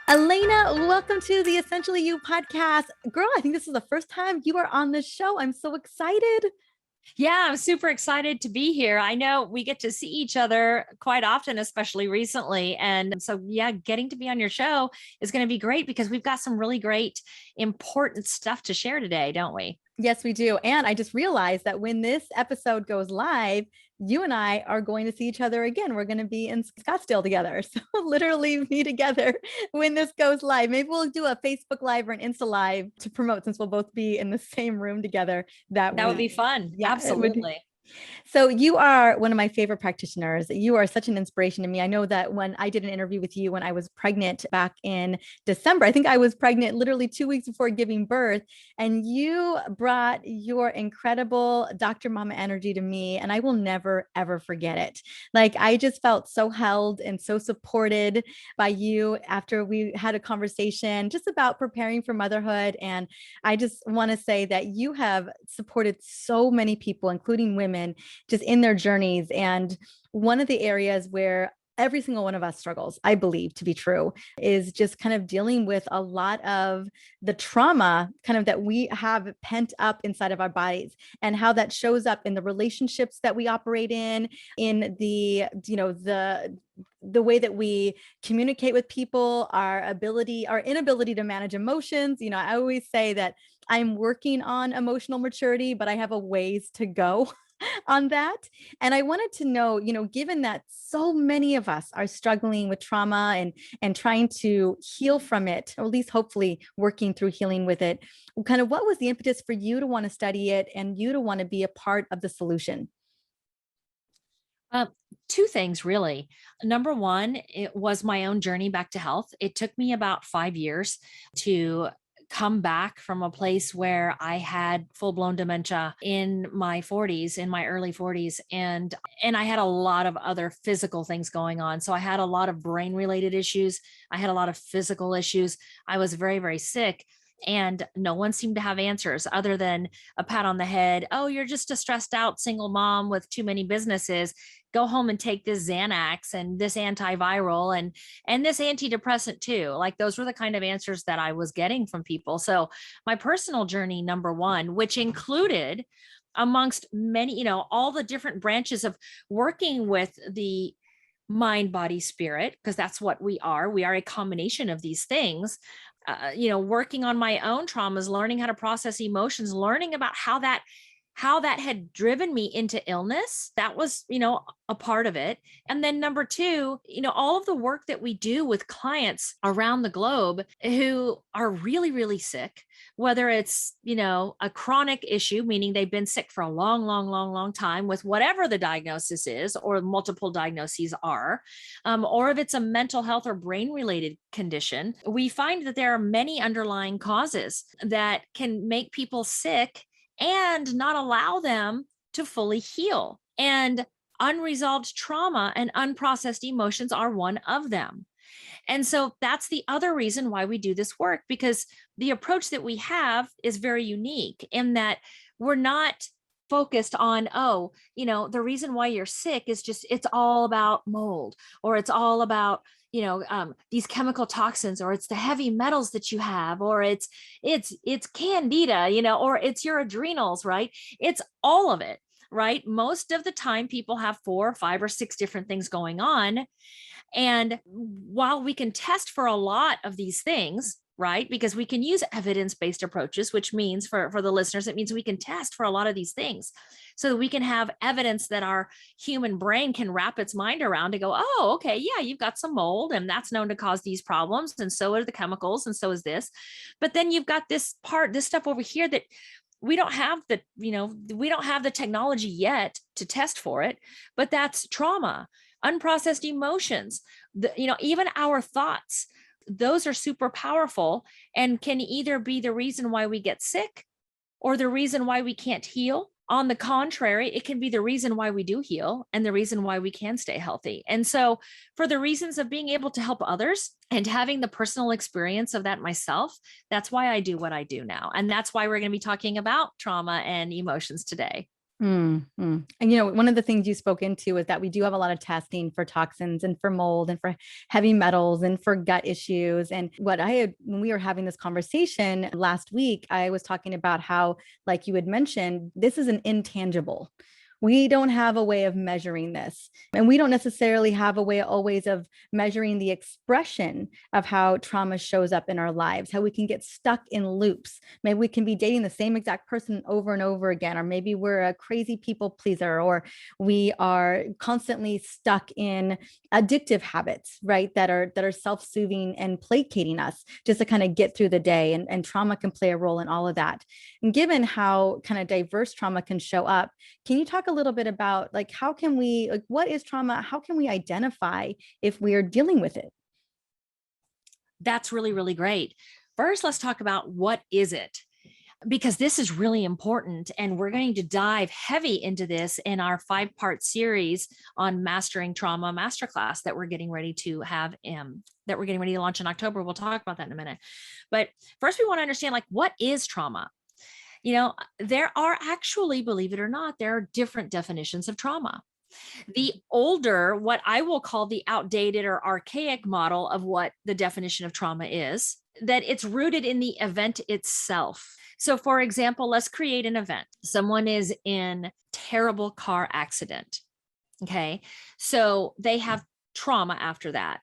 Elena, welcome to the Essentially You podcast. Girl, I think this is the first time you are on the show. I'm so excited. Yeah, I'm super excited to be here. I know we get to see each other quite often, especially recently. And so, yeah, getting to be on your show is going to be great because we've got some really great, important stuff to share today, don't we? Yes, we do. And I just realized that when this episode goes live, you and I are going to see each other again. We're going to be in Scottsdale together. So literally be together when this goes live. Maybe we'll do a Facebook Live or an Insta Live to promote since we'll both be in the same room together that That would week. be fun. Yeah, it would. Absolutely. So you are one of my favorite practitioners. You are such an inspiration to me. I know that when I did an interview with you when I was pregnant back in December, I think I was pregnant literally 2 weeks before giving birth, and you brought your incredible Dr. Mama energy to me, and I will never ever forget it. Like I just felt so held and so supported by you after we had a conversation just about preparing for motherhood. And I just want to say that you have supported so many people, including women, just in their journeys. And one of the areas where every single one of us struggles, I believe to be true, is just kind of dealing with a lot of the trauma kind of that we have pent up inside of our bodies and how that shows up in the relationships that we operate in the way that we communicate with people, our inability to manage emotions. I always say that I'm working on emotional maturity, but I have a ways to go on that. And I wanted to know, given that so many of us are struggling with trauma and trying to heal from it, or at least hopefully working through healing with it, kind of what was the impetus for you to want to study it and you to want to be a part of the solution? Um, Two things really. Number one, it was my own journey back to health. It took me about 5 years to come back from a place where I had full-blown dementia in my 40s, in my early 40s, and I had a lot of other physical things going on. So I had a lot of brain related issues. I had a lot of physical issues. I was very, very sick. And no one seemed to have answers other than a pat on the head. Oh, you're just a stressed out single mom with too many businesses. Go home and take this Xanax and this antiviral and this antidepressant too. Like those were the kind of answers that I was getting from people. So my personal journey, number one, which included amongst many, all the different branches of working with the mind, body, spirit, because that's what we are. We are a combination of these things. Working on my own traumas, learning how to process emotions, learning about how that had driven me into illness. That was, a part of it. And then number two, all of the work that we do with clients around the globe who are really, really sick, whether it's, a chronic issue, meaning they've been sick for a long, long, long, long time with whatever the diagnosis is, or multiple diagnoses are, or if it's a mental health or brain related condition, we find that there are many underlying causes that can make people sick and not allow them to fully heal. And unresolved trauma and unprocessed emotions are one of them. And so that's the other reason why we do this work, because the approach that we have is very unique in that we're not focused on, the reason why you're sick is just, it's all about mold, or it's all about, these chemical toxins, or it's the heavy metals that you have, or it's candida, or it's your adrenals, right? It's all of it, right? Most of the time people have 4 or 5 or 6 different things going on. And while we can test for a lot of these things, right, because we can use evidence-based approaches, which means for the listeners, it means we can test for a lot of these things so that we can have evidence that our human brain can wrap its mind around to go, oh, okay, yeah, you've got some mold and that's known to cause these problems. And so are the chemicals. And so is this. But then you've got this stuff over here that we don't have the technology yet to test for it, but that's trauma, unprocessed emotions, even our thoughts. Those are super powerful and can either be the reason why we get sick or the reason why we can't heal. On the contrary, it can be the reason why we do heal and the reason why we can stay healthy. And so, for the reasons of being able to help others and having the personal experience of that myself, that's why I do what I do now. And that's why we're going to be talking about trauma and emotions today. And, one of the things you spoke into is that we do have a lot of testing for toxins and for mold and for heavy metals and for gut issues. And when we were having this conversation last week, I was talking about how, like you had mentioned, this is an intangible. We don't have a way of measuring this. And we don't necessarily have a way always of measuring the expression of how trauma shows up in our lives, how we can get stuck in loops. Maybe we can be dating the same exact person over and over again, or maybe we're a crazy people pleaser, or we are constantly stuck in addictive habits, right? That are self-soothing and placating us just to kind of get through the day. And trauma can play a role in all of that. And given how kind of diverse trauma can show up, can you talk a little bit about what is trauma? How can we identify if we are dealing with it? That's really, really great. First, let's talk about what is it? Because this is really important. And we're going to dive heavy into this in our 5-part series on mastering trauma masterclass that we're getting ready to have, that we're getting ready to launch in October. We'll talk about that in a minute. But first, we want to understand, like, what is trauma? There are actually, believe it or not, there are different definitions of trauma. The older, what I will call the outdated or archaic model of what the definition of trauma is, that it's rooted in the event itself. So for example, let's create an event. Someone is in terrible car accident. Okay. So they have trauma after that.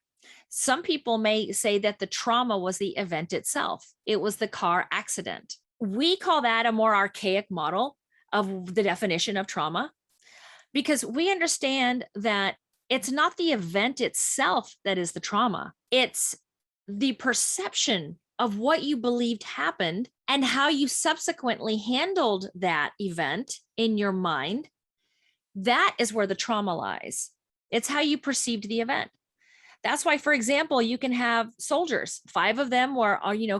Some people may say that the trauma was the event itself. It was the car accident. We call that a more archaic model of the definition of trauma, because we understand that it's not the event itself that is the trauma. It's the perception of what you believed happened and how you subsequently handled that event in your mind. That is where the trauma lies. It's how you perceived the event. That's why, for example, you can have soldiers, 5 of them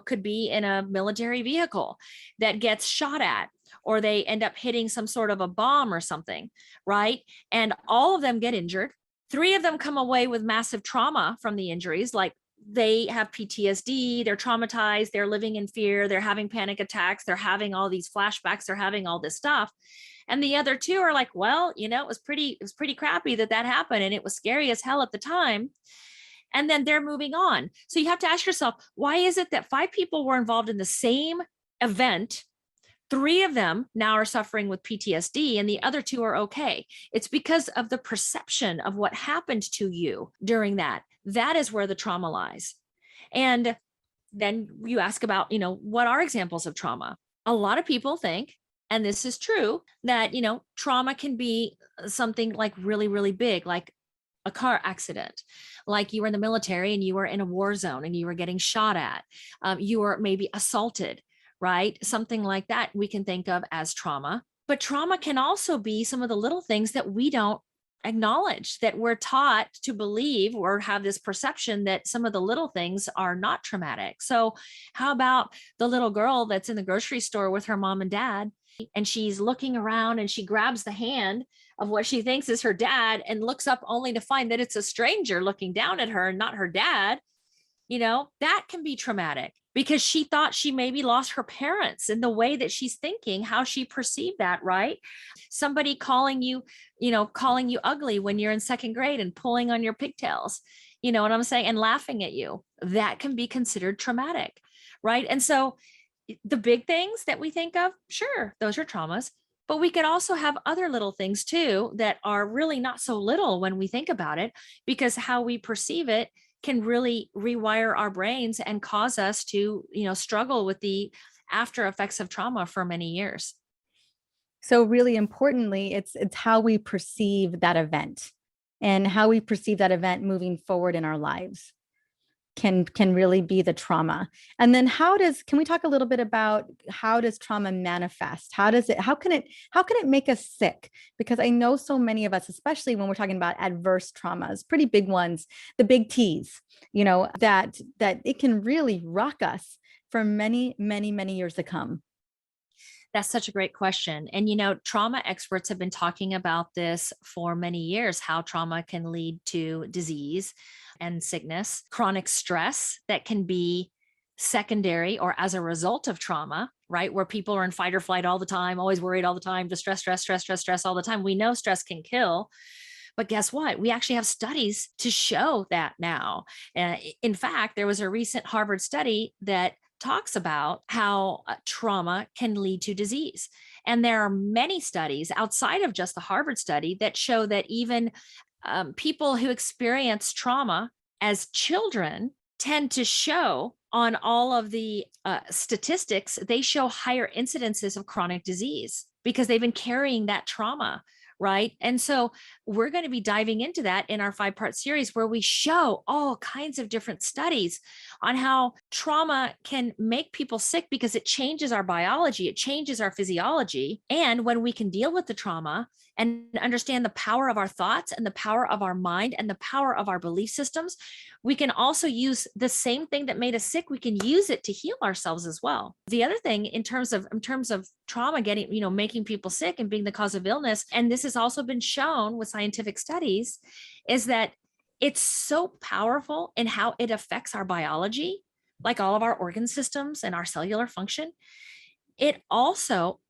could be in a military vehicle that gets shot at, or they end up hitting some sort of a bomb or something, right? And all of them get injured. 3 of them come away with massive trauma from the injuries, like they have PTSD, they're traumatized, they're living in fear, they're having panic attacks, they're having all these flashbacks, they're having all this stuff. And the other 2 are like, well, it was pretty crappy that happened, and it was scary as hell at the time. And then they're moving on. So you have to ask yourself, why is it that 5 people were involved in the same event? 3 of them now are suffering with PTSD and the other 2 are okay. It's because of the perception of what happened to you during that. That is where the trauma lies. And then you ask about, what are examples of trauma? A lot of people think, and this is true, that, trauma can be something like really, really big, like a car accident, like you were in the military and you were in a war zone and you were getting shot at. You were maybe assaulted, right? Something like that we can think of as trauma. But trauma can also be some of the little things that we don't acknowledge, that we're taught to believe or have this perception that some of the little things are not traumatic. So how about the little girl that's in the grocery store with her mom and dad, and she's looking around and she grabs the hand of what she thinks is her dad and looks up only to find that it's a stranger looking down at her and not her dad? That can be traumatic because she thought she maybe lost her parents in the way that she's thinking, how she perceived that, right? Somebody calling you ugly when you're in 2nd grade and pulling on your pigtails, you know what I'm saying, and laughing at you. That can be considered traumatic, right? And so the big things that we think of, sure, those are traumas, but we could also have other little things too that are really not so little when we think about it, because how we perceive it can really rewire our brains and cause us to, struggle with the after effects of trauma for many years. So really importantly, it's how we perceive that event, and how we perceive that event moving forward in our lives can really be the trauma. And then can we talk a little bit about how does trauma manifest? How can it make us sick? Because I know so many of us, especially when we're talking about adverse traumas, pretty big ones, the big T's, that it can really rock us for many, many, many years to come. That's such a great question. And, trauma experts have been talking about this for many years, how trauma can lead to disease and sickness, chronic stress that can be secondary or as a result of trauma. right? Where people are in fight or flight all the time, always worried all the time, just stress all the time. We know stress can kill. But guess what? We actually have studies to show that now. In fact, there was a recent Harvard study that talks about how trauma can lead to disease. And there are many studies outside of just the Harvard study that show that even people who experience trauma as children tend to show on all of the statistics, they show higher incidences of chronic disease because they've been carrying that trauma. Right. And so we're going to be diving into that in our 5-part series where we show all kinds of different studies on how trauma can make people sick because it changes our biology, it changes our physiology. And when we can deal with the trauma and understand the power of our thoughts and the power of our mind and the power of our belief systems, we can also use the same thing that made us sick. We can use it to heal ourselves as well. The other thing in terms of trauma getting, making people sick and being the cause of illness, and this has also been shown with scientific studies, is that it's so powerful in how it affects our biology, like all of our organ systems and our cellular function. It also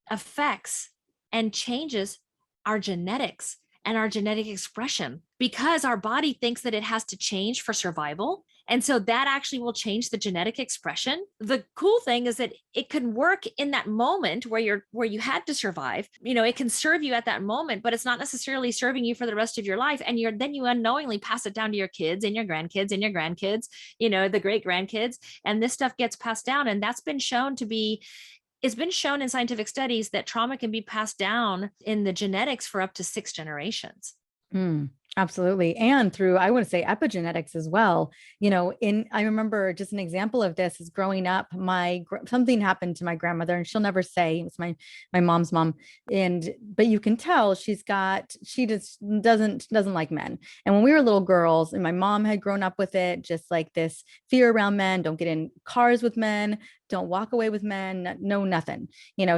affects and changes our genetics and our genetic expression because our body thinks that it has to change for survival. And so that actually will change the genetic expression. The cool thing is that it can work in that moment where you had to survive. It can serve you at that moment, but it's not necessarily serving you for the rest of your life. And then you unknowingly pass it down to your kids and your grandkids and your grandkids, the great grandkids. And this stuff gets passed down. And that's been shown to be it's been shown in scientific studies that trauma can be passed down in the genetics for up to 6 generations. Absolutely. And through, I want to say epigenetics as well. I remember just an example of this is growing up, something happened to my grandmother and she'll never say it's my mom's mom. But you can tell she just doesn't like men. And when we were little girls and my mom had grown up with it, just like this fear around men, don't get in cars with men, don't walk away with men, no, nothing.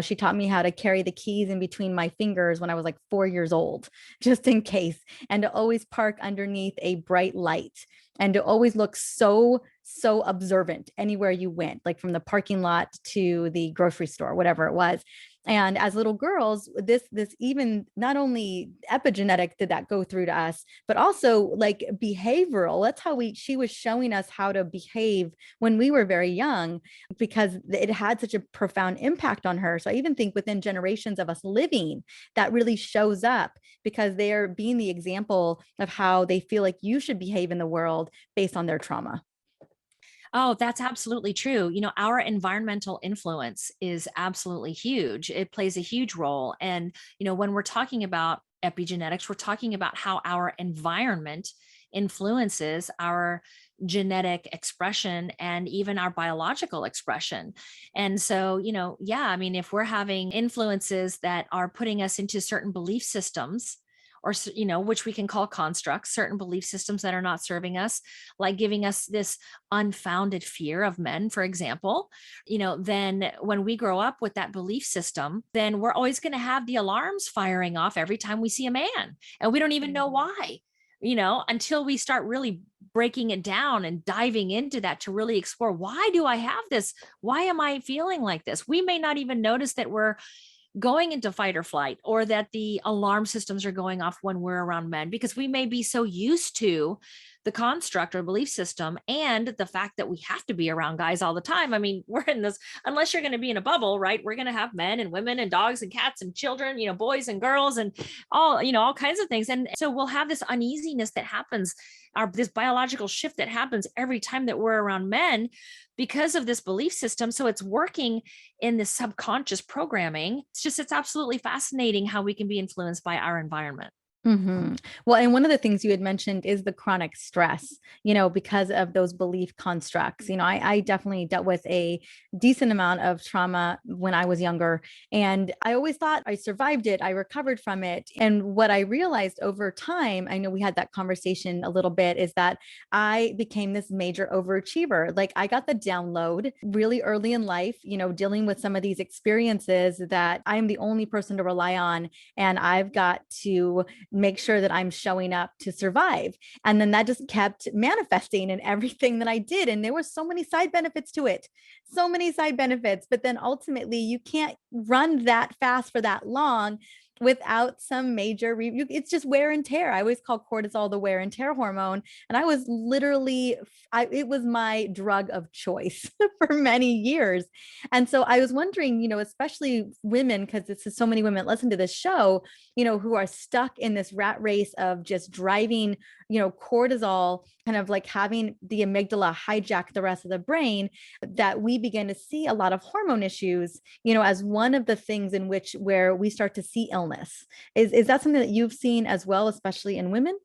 She taught me how to carry the keys in between my fingers when I was like 4 years old, just in case, and to always park underneath a bright light and to always look so observant anywhere you went, like from the parking lot to the grocery store, whatever it was. And as little girls, this even not only epigenetic did that go through to us, but also like behavioral. That's how she was showing us how to behave when we were very young, because it had such a profound impact on her. So I even think within generations of us living, that really shows up because they are being the example of how they feel like you should behave in the world based on their trauma. Oh, that's absolutely true. Our environmental influence is absolutely huge. It plays a huge role. And, when we're talking about epigenetics, we're talking about how our environment influences our genetic expression and even our biological expression. And so, if we're having influences that are putting us into certain belief systems, or which we can call constructs, certain belief systems that are not serving us, like giving us this unfounded fear of men, for example, then when we grow up with that belief system, then we're always going to have the alarms firing off every time we see a man, and we don't even know why, until we start really breaking it down and diving into that to really explore, why do I have this? Why am I feeling like this? We may not even notice that we're going into fight or flight, or that the alarm systems are going off when we're around men, because we may be so used to the construct or belief system and the fact that we have to be around guys all the time. I mean, we're in this, unless you're going to be in a bubble, right? We're going to have men and women and dogs and cats and children, boys and girls and all kinds of things. And so we'll have this uneasiness that happens, this biological shift that happens every time that we're around men because of this belief system. So it's working in this subconscious programming. It's absolutely fascinating how we can be influenced by our environment. Mm-hmm. Well, and one of the things you had mentioned is the chronic stress, because of those belief constructs. I definitely dealt with a decent amount of trauma when I was younger, and I always thought I survived it. I recovered from it. And what I realized over time, I know we had that conversation a little bit, is that I became this major overachiever. Like I got the download really early in life, dealing with some of these experiences that I'm the only person to rely on. And I've got to make sure that I'm showing up to survive. And then that just kept manifesting in everything that I did. And there were so many side benefits to it, so many side benefits. But then ultimately, you can't run that fast for that long without some major it's just wear and tear. I always call cortisol the wear and tear hormone, and I was literally it was my drug of choice for many years. And so I was wondering, especially women, because this is so many women listen to this show, who are stuck in this rat race of just driving, cortisol, kind of like having the amygdala hijack the rest of the brain, that we begin to see a lot of hormone issues, as one of the things in which where we start to see illness. Is that something that you've seen as well, especially in women?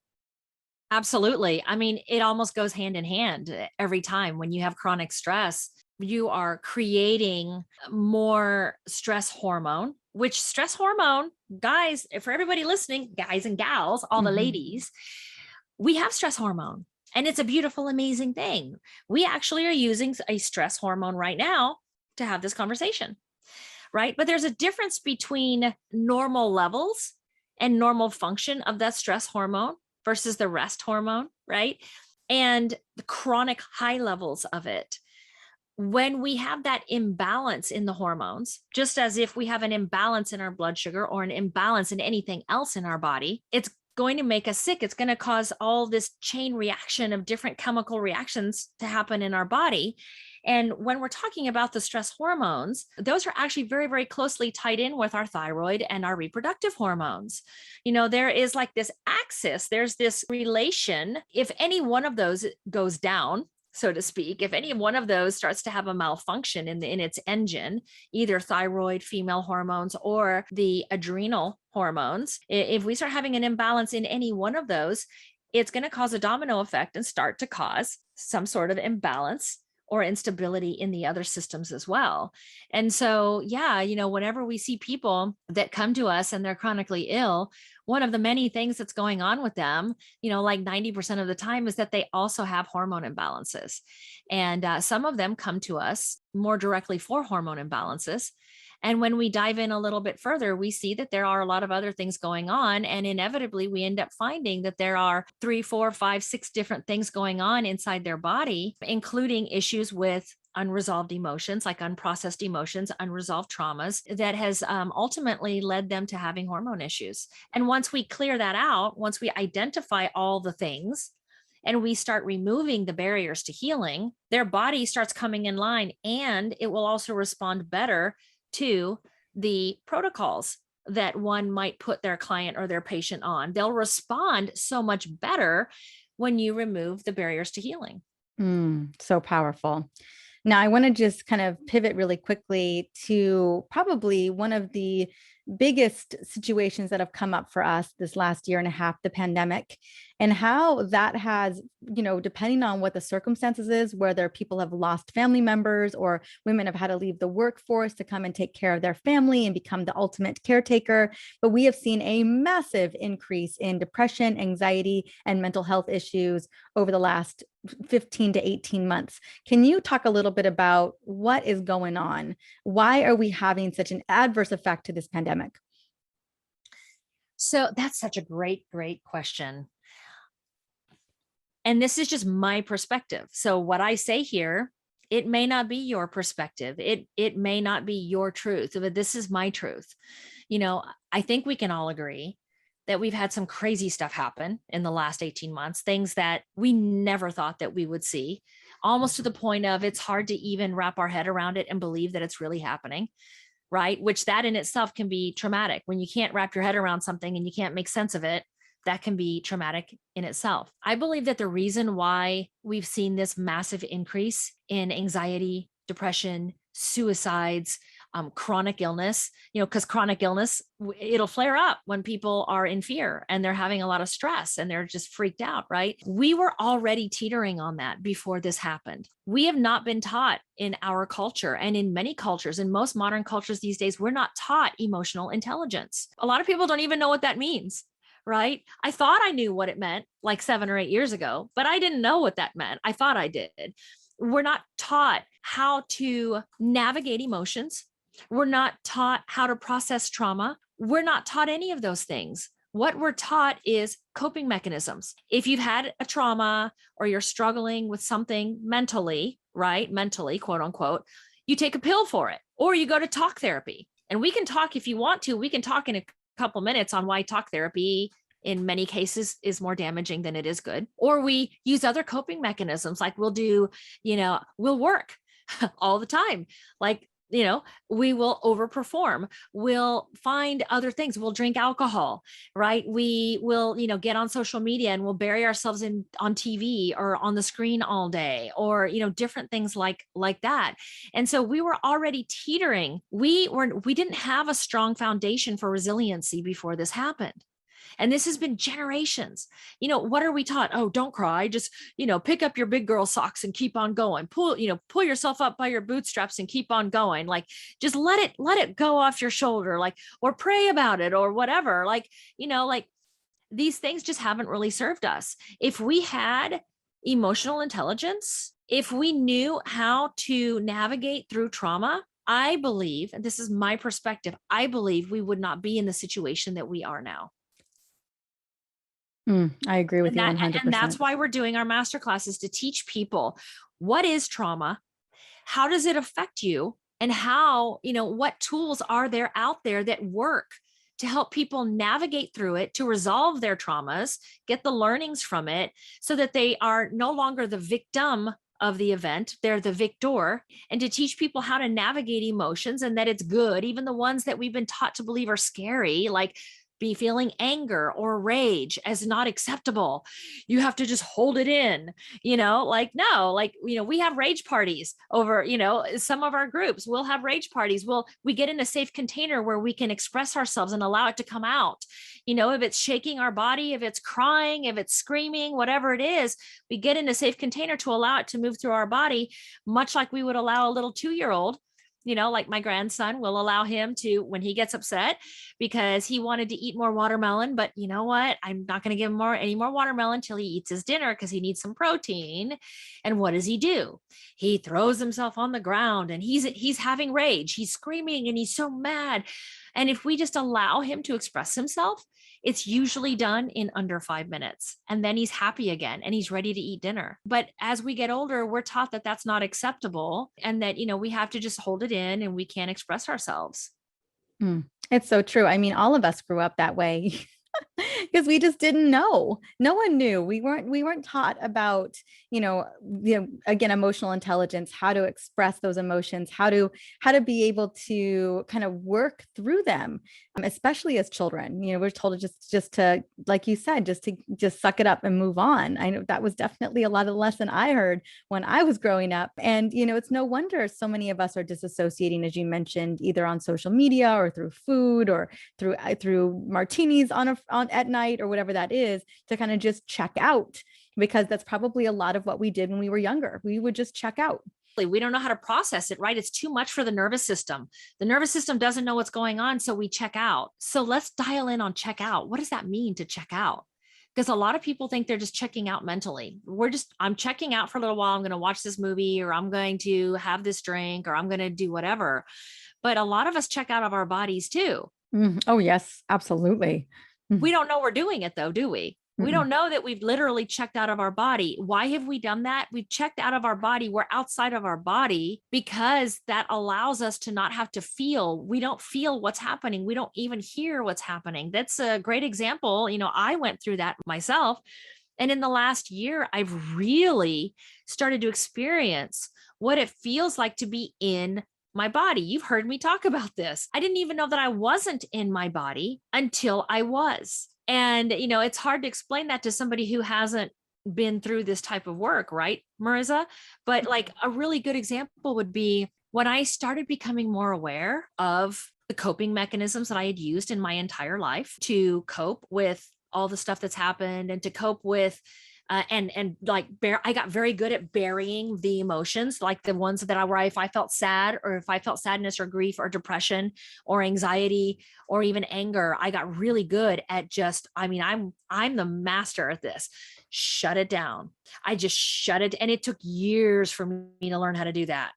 Absolutely. I mean, it almost goes hand in hand every time. When you have chronic stress, you are creating more stress hormone, which stress hormone, guys, for everybody listening, guys and gals, all the ladies, we have stress hormone, and it's a beautiful, amazing thing. We actually are using a stress hormone right now to have this conversation, right? But there's a difference between normal levels and normal function of that stress hormone versus the rest hormone, right? And the chronic high levels of it. When we have that imbalance in the hormones, just as if we have an imbalance in our blood sugar or an imbalance in anything else in our body, it's going to make us sick. It's going to cause all this chain reaction of different chemical reactions to happen in our body. And when we're talking about the stress hormones, those are actually very, very closely tied in with our thyroid and our reproductive hormones. There is like this axis, there's this relation. If any one of those goes down, so to speak, if any one of those starts to have a malfunction in its engine, either thyroid, female hormones, or the adrenal hormones, if we start having an imbalance in any one of those, it's going to cause a domino effect and start to cause some sort of imbalance or instability in the other systems as well. And so, yeah, whenever we see people that come to us and they're chronically ill, one of the many things that's going on with them, like 90% of the time, is that they also have hormone imbalances. And some of them come to us more directly for hormone imbalances. And when we dive in a little bit further, we see that there are a lot of other things going on. And inevitably, we end up finding that there are 3, 4, 5, 6 different things going on inside their body, including issues with unresolved emotions, like unprocessed emotions, unresolved traumas, that has ultimately led them to having hormone issues. And once we clear that out, once we identify all the things, and we start removing the barriers to healing, their body starts coming in line, and it will also respond better to the protocols that one might put their client or their patient on. They'll respond so much better when you remove the barriers to healing. So powerful. Now, I want to just kind of pivot really quickly to probably one of the biggest situations that have come up for us this last year and a half, the pandemic, and how that has, depending on what the circumstances is, whether people have lost family members or women have had to leave the workforce to come and take care of their family and become the ultimate caretaker. But we have seen a massive increase in depression, anxiety, and mental health issues over the last 15 to 18 months. Can you talk a little bit about what is going on? Why are we having such an adverse effect to this pandemic? So that's such a great, great question. And this is just my perspective. So what I say here, it may not be your perspective. It may not be your truth, but this is my truth. I think we can all agree that we've had some crazy stuff happen in the last 18 months, things that we never thought that we would see, almost to the point of it's hard to even wrap our head around it and believe that it's really happening, right? Which that in itself can be traumatic. When you can't wrap your head around something and you can't make sense of it, that can be traumatic in itself. I believe that the reason why we've seen this massive increase in anxiety, depression, suicides, chronic illness, because chronic illness, it'll flare up when people are in fear and they're having a lot of stress and they're just freaked out, right? We were already teetering on that before this happened. We have not been taught in our culture, and in many cultures, in most modern cultures these days, we're not taught emotional intelligence. A lot of people don't even know what that means. Right? I thought I knew what it meant like 7 or 8 years ago, but I didn't know what that meant. I thought I did. We're not taught how to navigate emotions. We're not taught how to process trauma. We're not taught any of those things. What we're taught is coping mechanisms. If you've had a trauma or you're struggling with something mentally, right? Mentally, quote unquote, you take a pill for it or you go to talk therapy. And we can talk if you want to, we can talk in a couple minutes on why talk therapy in many cases is more damaging than it is good. Or we use other coping mechanisms like we'll do, we'll work all the time. Like, we will overperform. We'll find other things. We'll drink alcohol, right? We will, get on social media and we'll bury ourselves on TV or on the screen all day, or, different things like that. And so we were already teetering. We didn't have a strong foundation for resiliency before this happened. And this has been generations. What are we taught? Oh, don't cry. Just, pick up your big girl socks and keep on going. Pull yourself up by your bootstraps and keep on going. Like, just let it go off your shoulder, like, or pray about it or whatever. Like, these things just haven't really served us. If we had emotional intelligence, if we knew how to navigate through trauma, I believe, and this is my perspective, I believe we would not be in the situation that we are now. I agree with you 100%. And that's why we're doing our master classes, to teach people what is trauma, how does it affect you, and how, what tools are there out there that work to help people navigate through it, to resolve their traumas, get the learnings from it, so that they are no longer the victim of the event, they're the victor, and to teach people how to navigate emotions and that it's good, even the ones that we've been taught to believe are scary, like be feeling anger or rage as not acceptable. You have to just hold it in, no, we have rage parties over, some of our groups will have rage parties. We get in a safe container where we can express ourselves and allow it to come out. If it's shaking our body, if it's crying, if it's screaming, whatever it is, we get in a safe container to allow it to move through our body, much like we would allow a little 2-year-old. Like my grandson will allow him to, when he gets upset because he wanted to eat more watermelon, but you know what? I'm not going to give him any more watermelon until he eats his dinner because he needs some protein. And what does he do? He throws himself on the ground and he's having rage. He's screaming and he's so mad. And if we just allow him to express himself, it's usually done in under 5 minutes. And then he's happy again and he's ready to eat dinner. But as we get older, we're taught that that's not acceptable and that, we have to just hold it in and we can't express ourselves. It's so true. I mean, all of us grew up that way. Because we just didn't know. No one knew. We weren't taught about, again, emotional intelligence, how to express those emotions, how to be able to kind of work through them, especially as children. We're told to just to, like you said, just suck it up and move on. I know that was definitely a lot of the lesson I heard when I was growing up. And, it's no wonder so many of us are disassociating, as you mentioned, either on social media or through food or through martinis on at night or whatever that is, to kind of just check out, because that's probably a lot of what we did when we were younger. We would just check out. We don't know how to process it, right? It's too much for the nervous system. The nervous system doesn't know what's going on, so we check out. So let's dial in on check out. What does that mean to check out? Because a lot of people think they're just checking out mentally. I'm checking out for a little while. I'm going to watch this movie, or I'm going to have this drink, or I'm going to do whatever. But a lot of us check out of our bodies too. Oh, yes, absolutely. We don't know we're doing it though, do we? We don't know that we've literally checked out of our body. Why have we done that? We've checked out of our body. We're outside of our body because that allows us to not have to feel. We don't feel what's happening. We don't even hear what's happening. That's a great example. I went through that myself. And in the last year, I've really started to experience what it feels like to be in my body. You've heard me talk about this. I didn't even know that I wasn't in my body until I was. And, it's hard to explain that to somebody who hasn't been through this type of work, right, Mariza? But like a really good example would be when I started becoming more aware of the coping mechanisms that I had used in my entire life to cope with all the stuff that's happened and to cope with I got very good at burying the emotions, like the ones that where if I felt sad, or if I felt sadness or grief or depression or anxiety or even anger, I got really good at I'm the master at this. Shut it down. I just shut it. And it took years for me to learn how to do that.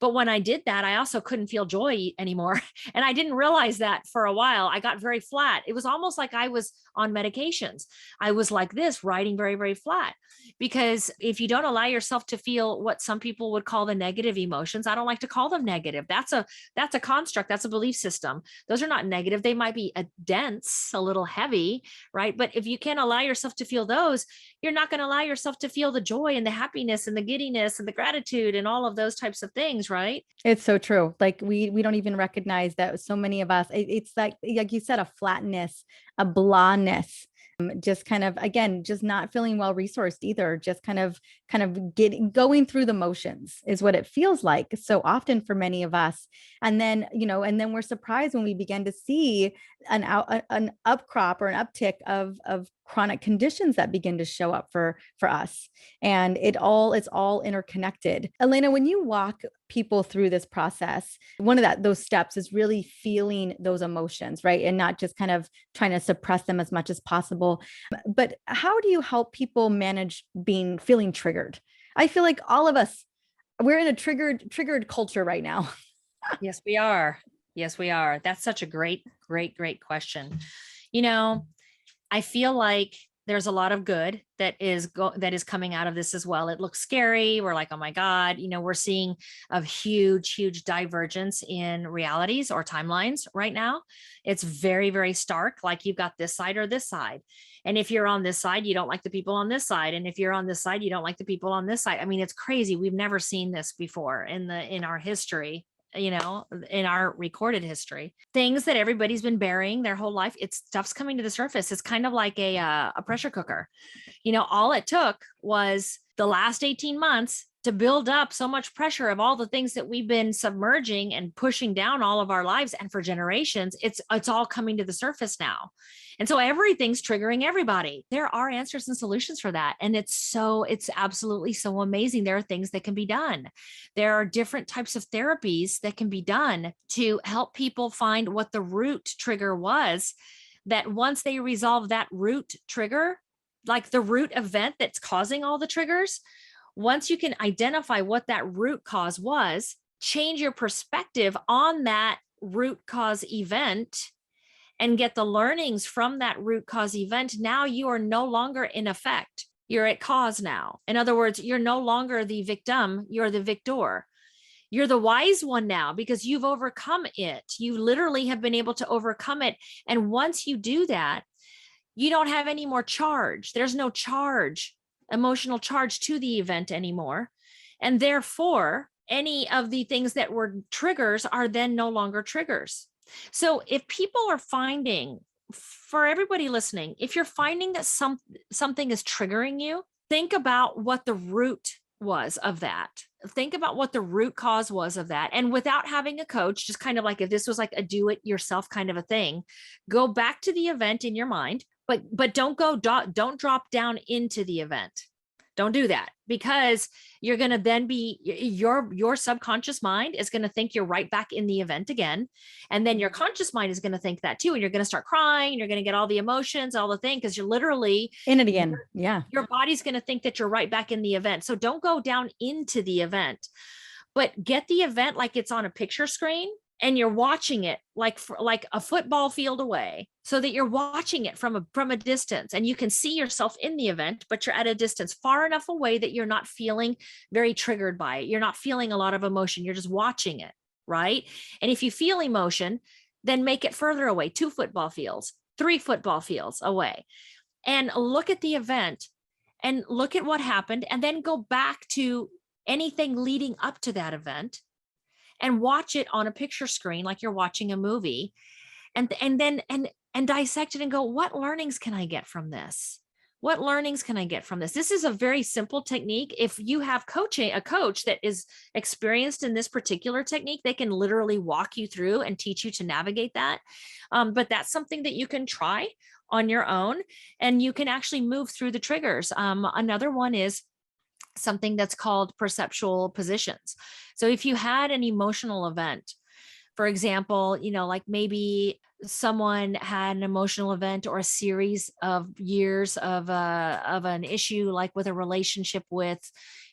But when I did that, I also couldn't feel joy anymore. And I didn't realize that for a while. I got very flat. It was almost like I was on medications. I was like this, riding very, very flat. Because if you don't allow yourself to feel what some people would call the negative emotions, I don't like to call them negative. That's a construct. That's a belief system. Those are not negative. They might be a dense, a little heavy, right? But if you can't allow yourself to feel those, you're not going to allow yourself to feel the joy and the happiness and the giddiness and the gratitude and all of those types of things, right? It's so true. Like we don't even recognize that so many of us, it's like you said, a flatness, a blahness, just kind of, again, just not feeling well resourced either, just kind of going through the motions is what it feels like so often for many of us. And then, and then we're surprised when we begin to see an upcrop or an uptick of chronic conditions that begin to show up for us. And it's all interconnected. Elena, when you walk people through this process, one of those steps is really feeling those emotions, right? And not just kind of trying to suppress them as much as possible. But how do you help people manage feeling triggered? I feel like all of us, we're in a triggered culture right now. Yes, we are. Yes, we are. That's such a great, great, great question. I feel like there's a lot of good that is coming out of this as well. It looks scary. We're like, oh my God, we're seeing a huge, huge divergence in realities or timelines right now. It's very, very stark. Like you've got this side or this side. And if you're on this side, you don't like the people on this side. And if you're on this side, you don't like the people on this side. I mean, it's crazy. We've never seen this before in our history, in our recorded history. Things that everybody's been burying their whole life, stuff's coming to the surface. It's kind of like a pressure cooker. All it took was the last 18 months to build up so much pressure of all the things that we've been submerging and pushing down all of our lives. And for generations, it's all coming to the surface now. And so everything's triggering everybody. There are answers and solutions for that. And it's absolutely so amazing. There are things that can be done. There are different types of therapies that can be done to help people find what the root trigger was, that once they resolve that root trigger, like the root event that's causing all the triggers, once you can identify what that root cause was, change your perspective on that root cause event and get the learnings from that root cause event, now you are no longer in effect. You're at cause now. In other words, you're no longer the victim, you're the victor. You're the wise one now because you've overcome it. You literally have been able to overcome it. And once you do that, you don't have any more charge. There's no charge, emotional charge to the event anymore. And therefore, any of the things that were triggers are then no longer triggers. So if people are finding, for everybody listening, if you're finding that something is triggering you, think about what the root was of that. Think about what the root cause was of that. And without having a coach, just kind of like if this was like a do it yourself kind of a thing, go back to the event in your mind, but don't drop down into the event. Don't do that, because you're going to then be your subconscious mind is going to think you're right back in the event again. And then your conscious mind is going to think that too. And you're going to start crying and you're going to get all the emotions, all the thing, because you're literally in it again. Yeah. Your body's going to think that you're right back in the event. So don't go down into the event, but get the event like it's on a picture screen and you're watching it like a football field away, so that you're watching it from a distance and you can see yourself in the event, but you're at a distance far enough away that you're not feeling very triggered by it. You're not feeling a lot of emotion. You're just watching it, right? And if you feel emotion, then make it further away, 2 football fields, 3 football fields away, and look at the event and look at what happened, and then go back to anything leading up to that event and watch it on a picture screen like you're watching a movie, and then dissect it and go, what learnings can I get from this? What learnings can I get from this? This is a very simple technique. If you have a coach that is experienced in this particular technique, they can literally walk you through and teach you to navigate that. But that's something that you can try on your own, and you can actually move through the triggers. Another one is something that's called perceptual positions. So if you had an emotional event, for example, like maybe someone had an emotional event or a series of years of an issue, like with a relationship with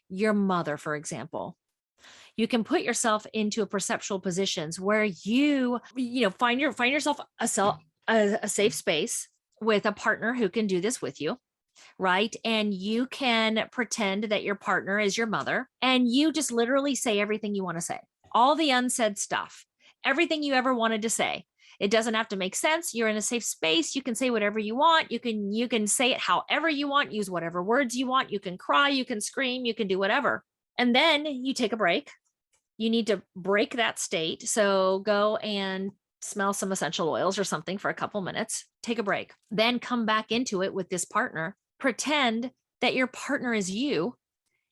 your mother, for example. You can put yourself into a perceptual positions where find yourself a safe space with a partner who can do this with you, right? And you can pretend that your partner is your mother, and you just literally say everything you want to say, all the unsaid stuff, everything you ever wanted to say. It doesn't have to make sense. You're in a safe space. You can say whatever you want. You can say it however you want, use whatever words you want. You can cry, you can scream, you can do whatever. And then you take a break. You need to break that state. So go and smell some essential oils or something for a couple minutes, take a break, then come back into it with this partner. Pretend that your partner is you,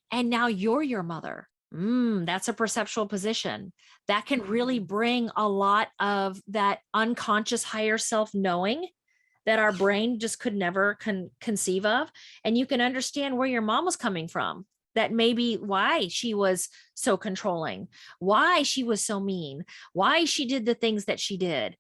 and now you're your mother. That's a perceptual position that can really bring a lot of that unconscious higher self knowing that our brain just could never conceive of. And you can understand where your mom was coming from. That may be why she was so controlling, why she was so mean, why she did the things that she did.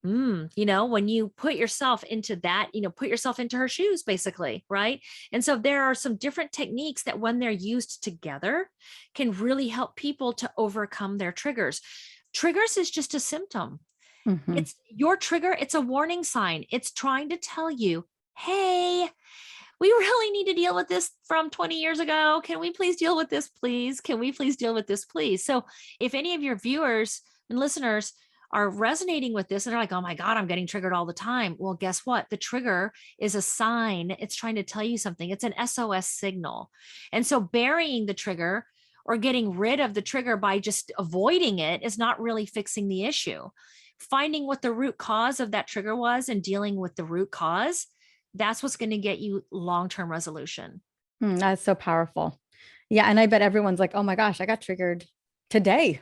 When you put yourself into that, put yourself into her shoes, basically, right? And so there are some different techniques that when they're used together can really help people to overcome their triggers. Triggers is just a symptom. Mm-hmm. It's your trigger. It's a warning sign. It's trying to tell you, hey, we really need to deal with this from 20 years ago. Can we please deal with this, please? Can we please deal with this, please? So if any of your viewers and listeners are resonating with this and they're like, oh my God, I'm getting triggered all the time. Well, guess what? The trigger is a sign. It's trying to tell you something. It's an SOS signal. And so burying the trigger or getting rid of the trigger by just avoiding it is not really fixing the issue. Finding what the root cause of that trigger was and dealing with the root cause, that's what's going to get you long-term resolution. That's so powerful. Yeah. And I bet everyone's like, oh my gosh, I got triggered today.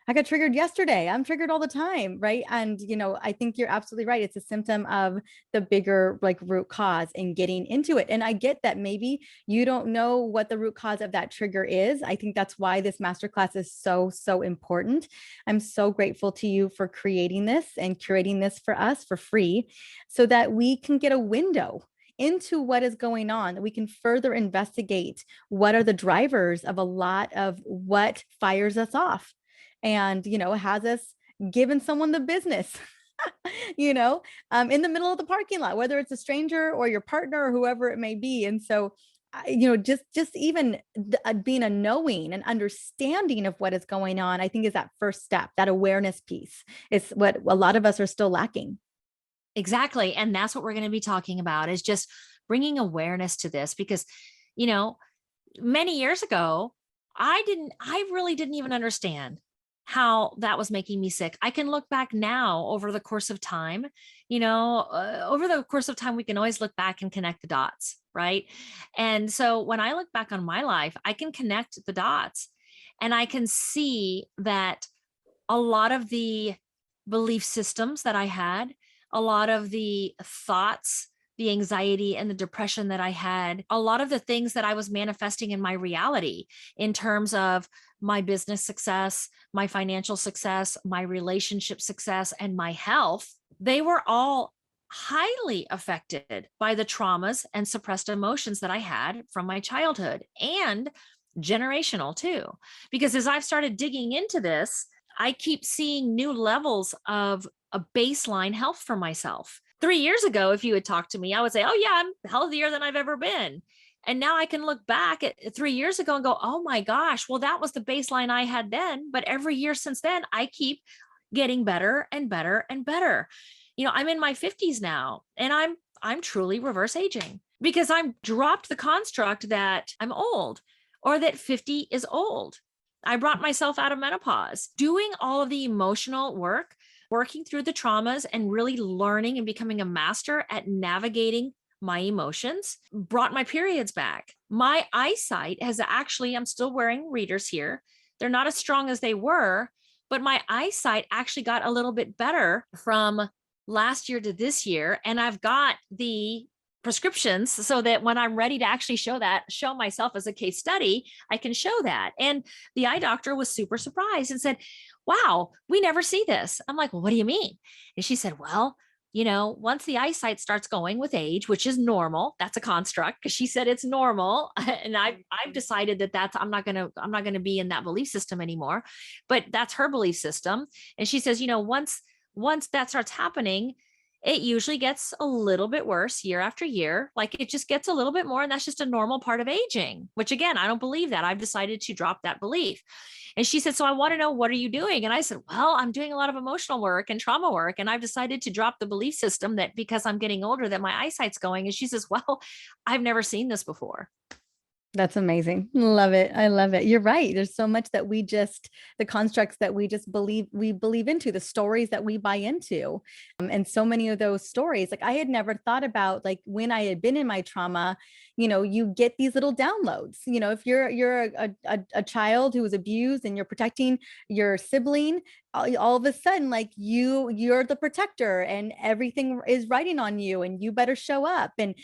I got triggered yesterday. I'm triggered all the time. Right. And, I think you're absolutely right. It's a symptom of the bigger root cause and getting into it. And I get that maybe you don't know what the root cause of that trigger is. I think that's why this masterclass is so, so important. I'm so grateful to you for creating this and curating this for us for free so that we can get a window into what is going on, that we can further investigate what are the drivers of a lot of what fires us off and, has us given someone the business, in the middle of the parking lot, whether it's a stranger or your partner or whoever it may be. And so, just even being a knowing and understanding of what is going on, I think is that first step, that awareness piece is what a lot of us are still lacking. Exactly. And that's what we're going to be talking about, is just bringing awareness to this, because, many years ago, I really didn't even understand how that was making me sick. I can look back now over the course of time, over the course of time, we can always look back and connect the dots. Right. And so when I look back on my life, I can connect the dots and I can see that a lot of the belief systems that I had, a lot of the thoughts, the anxiety and the depression that I had, a lot of the things that I was manifesting in my reality in terms of my business success, my financial success, my relationship success, and my health, they were all highly affected by the traumas and suppressed emotions that I had from my childhood, and generational too. Because as I've started digging into this, I keep seeing new levels of a baseline health for myself. 3 years ago, if you had talked to me, I would say, oh yeah, I'm healthier than I've ever been. And now I can look back at 3 years ago and go, oh my gosh, well, that was the baseline I had then. But every year since then, I keep getting better and better and better. I'm in my 50s now, and I'm truly reverse aging because I'm dropped the construct that I'm old or that 50 is old. I brought myself out of menopause, doing all of the emotional work, working through the traumas and really learning and becoming a master at navigating my emotions, brought my periods back. My eyesight has actually, I'm still wearing readers here. They're not as strong as they were, but my eyesight actually got a little bit better from last year to this year. And I've got the prescriptions so that when I'm ready to actually show myself as a case study, I can show that. And the eye doctor was super surprised and said, wow, we never see this. I'm like, well, what do you mean? And she said, well, once the eyesight starts going with age, which is normal, that's a construct because she said it's normal. And I've decided I'm not going to be in that belief system anymore, but that's her belief system. And she says, once that starts happening, it usually gets a little bit worse year after year. Like it just gets a little bit more. And that's just a normal part of aging, which again, I don't believe that. I've decided to drop that belief. And she said, so I want to know, what are you doing? And I said, well, I'm doing a lot of emotional work and trauma work. And I've decided to drop the belief system that because I'm getting older, that my eyesight's going. And she says, well, I've never seen this before. That's amazing. Love it. I love it. You're right. There's so much that the constructs that we just believe into, the stories that we buy into. And so many of those stories, like I had never thought about, like when I had been in my trauma, you get these little downloads, if you're a child who was abused and you're protecting your sibling, all of a sudden, like you're the protector and everything is riding on you and you better show up. And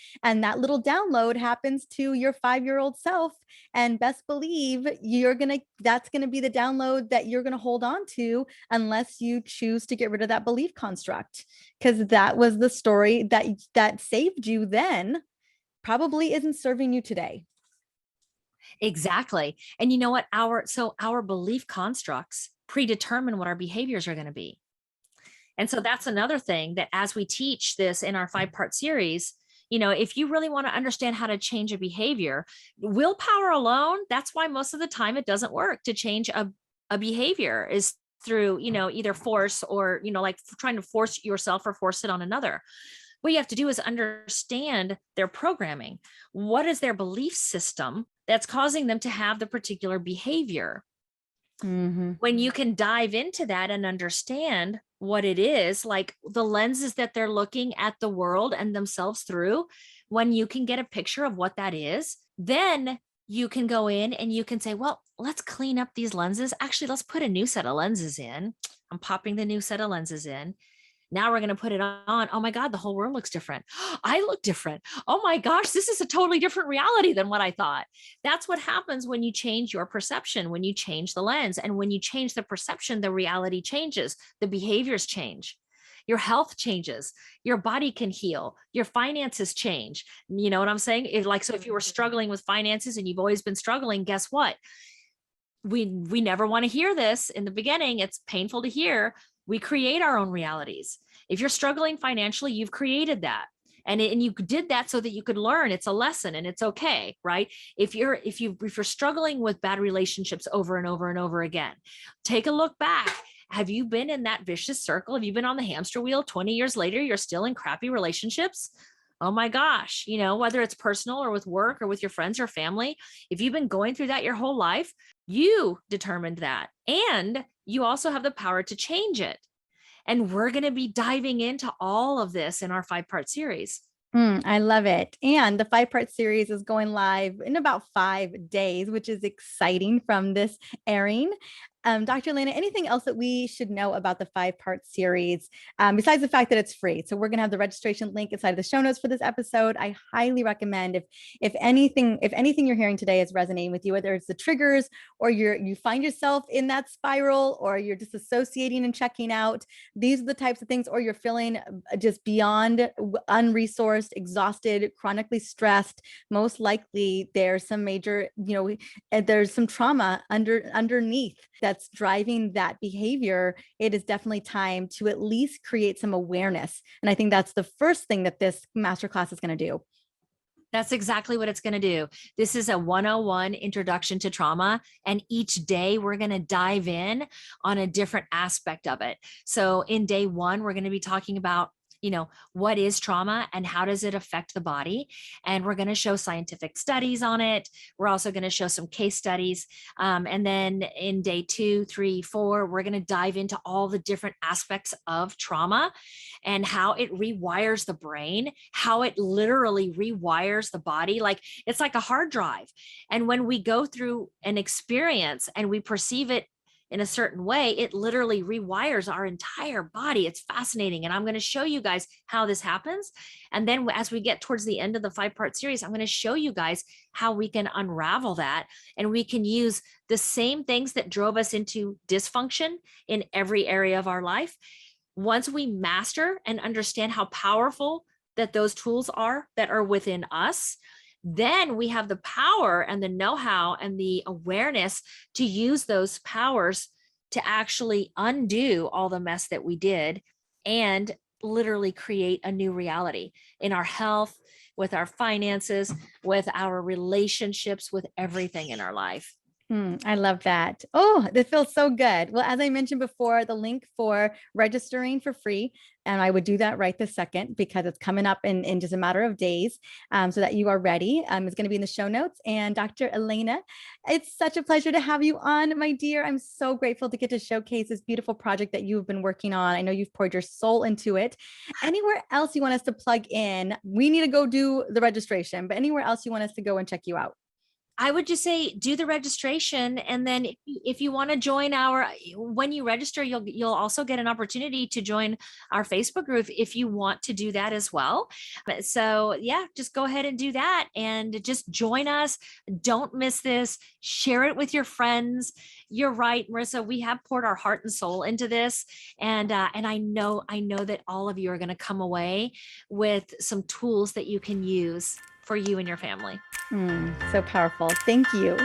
that little download happens to your 5-year-old self, and best believe that's going to be the download that you're going to hold on to unless you choose to get rid of that belief construct, because that was the story that saved you then, probably isn't serving you today. Exactly. And you know what? Our belief constructs predetermine what our behaviors are going to be. And so that's another thing that as we teach this in our 5-part series, if you really want to understand how to change a behavior, willpower alone, that's why most of the time it doesn't work to change a behavior, is through, either force or, like trying to force yourself or force it on another. What you have to do is understand their programming. What is their belief system that's causing them to have the particular behavior? Mm-hmm. When you can dive into that and understand what it is, like the lenses that they're looking at the world and themselves through, when you can get a picture of what that is, then you can go in and you can say, well, let's clean up these lenses. Actually, let's put a new set of lenses in. I'm popping the new set of lenses in. Now we're going to put it on. Oh my God, the whole world looks different. I look different. Oh my gosh, this is a totally different reality than what I thought. That's what happens when you change your perception, when you change the lens. And when you change the perception, the reality changes, the behaviors change. Your health changes, your body can heal, your finances change. You know what I'm saying? So if you were struggling with finances and you've always been struggling, guess what? We never want to hear this in the beginning. It's painful to hear. We create our own realities. If you're struggling financially, you've created that. And you did that so that you could learn. It's a lesson and it's okay, right? If you're struggling with bad relationships over and over and over again, take a look back. Have you been in that vicious circle? Have you been on the hamster wheel? 20 years later, you're still in crappy relationships? Oh my gosh, whether it's personal or with work or with your friends or family, if you've been going through that your whole life, you determined that. And you also have the power to change it. And we're going to be diving into all of this in our 5-part series. I love it. And the 5-part series is going live in about 5 days, which is exciting from this airing. Dr. Elena, anything else that we should know about the 5-part series, besides the fact that it's free? So we're going to have the registration link inside of the show notes for this episode. I highly recommend, if anything you're hearing today is resonating with you, whether it's the triggers or you find yourself in that spiral, or you're disassociating and checking out, these are the types of things, or you're feeling just beyond unresourced, exhausted, chronically stressed, most likely there's some major, there's some trauma underneath that's driving that behavior. It is definitely time to at least create some awareness. And I think that's the first thing that this masterclass is going to do. That's exactly what it's going to do. This is a 101 introduction to trauma. And each day we're going to dive in on a different aspect of it. So in day 1, we're going to be talking about what is trauma and how does it affect the body? And we're going to show scientific studies on it. We're also going to show some case studies. And then in day 2, 3, 4, we're going to dive into all the different aspects of trauma and how it rewires the brain, how it literally rewires the body. Like it's like a hard drive. And when we go through an experience and we perceive it in a certain way, it literally rewires our entire body. It's fascinating. And I'm going to show you guys how this happens. And then as we get towards the end of the 5-part series, I'm going to show you guys how we can unravel that. And we can use the same things that drove us into dysfunction in every area of our life. once we master and understand how powerful that those tools are that are within us, then we have the power and the know-how and the awareness to use those powers to actually undo all the mess that we did and literally create a new reality in our health, with our finances, with our relationships, with everything in our life. I love that. Oh, this feels so good. Well, as I mentioned before, the link for registering for free, and I would do that right this second because it's coming up in just a matter of days, so that you are ready. It's going to be in the show notes. And Dr. Elena, it's such a pleasure to have you on, my dear. I'm so grateful to get to showcase this beautiful project that you've been working on. I know you've poured your soul into it. Anywhere else you want us to plug in? We need to go do the registration, but anywhere else you want us to go and check you out? I would just say do the registration, and then if you want to join when you register, you'll also get an opportunity to join our Facebook group if you want to do that as well. So yeah, just go ahead and do that and just join us. Don't miss this. Share it with your friends. You're right, Mariza. We have poured our heart and soul into this, and I know that all of you are going to come away with some tools that you can use for you and your family. So powerful. Thank you.